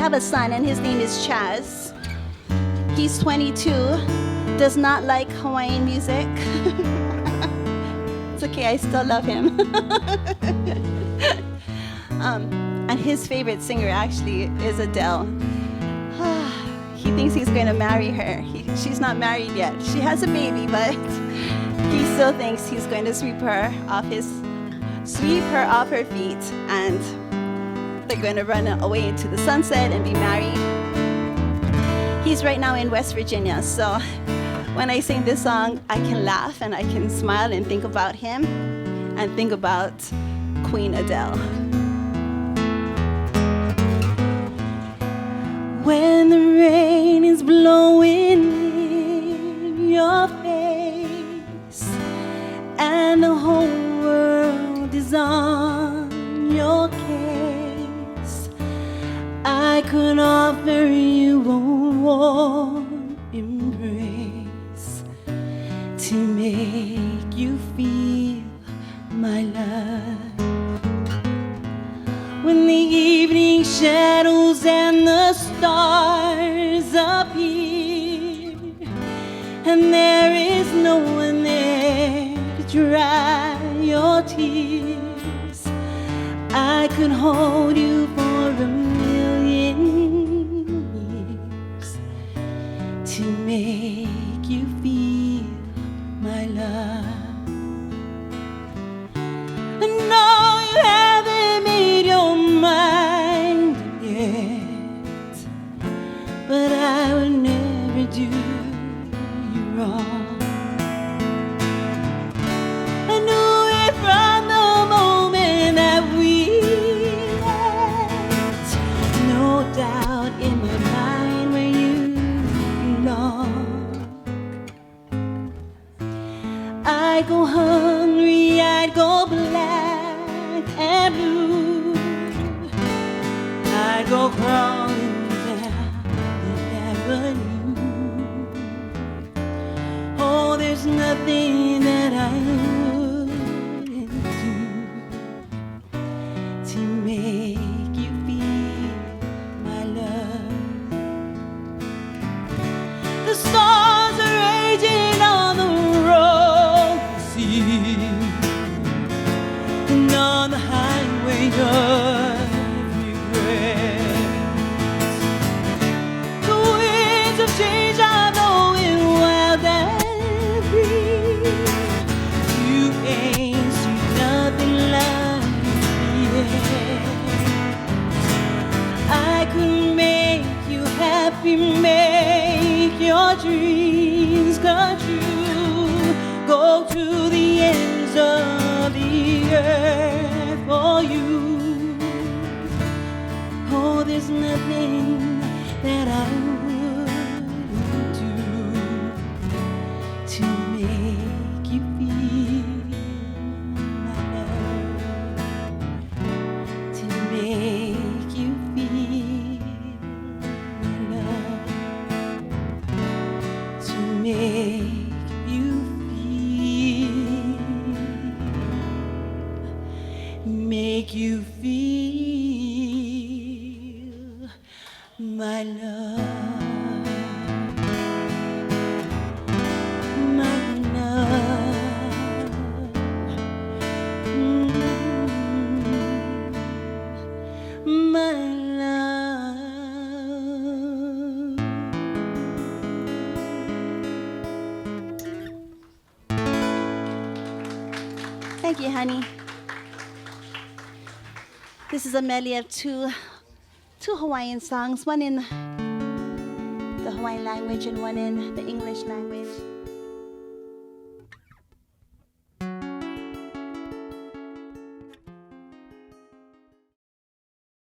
have a son, and his name is Chaz. He's 22, does not like Hawaiian music. It's okay, I still love him. And his favorite singer actually is Adele. He thinks he's going to marry her. She's not married yet. She has a baby, but he still thinks he's going to sweep her off her feet, and they're going to run away into the sunset and be married. He's right now in West Virginia, so when I sing this song, I can laugh and I can smile and think about him and think about Queen Adele. When the rain is blowing in your face and the whole world is on your case, I could offer you a warm embrace to make you feel my love. When the evening shadows and the stars appear, and there is no one there to dry your tears, I could hold you for a million years to make you feel my love. I know you haven't made your mind yet, but I will never do you wrong. I knew it from the moment that we met. No doubt in my mind where you belong. I'd go hungry, I'd go black and blue, I'd go crawling down the avenue. Oh, there's nothing that I wouldn't do to make you feel my love. The stars are raging on the rolling sea, and on the highway of regrets, the winds of change are blowing wild and free. You ain't seen nothing like it. I could make you happy, make your dreams come true. Go to the ends of the earth for you. Oh, there's nothing that I wouldn't do to make you feel my love, to make you feel my love, to make you feel my love, my love, my love. Thank you, honey. This is a medley of two Hawaiian songs, one in the Hawaiian language and one in the English language.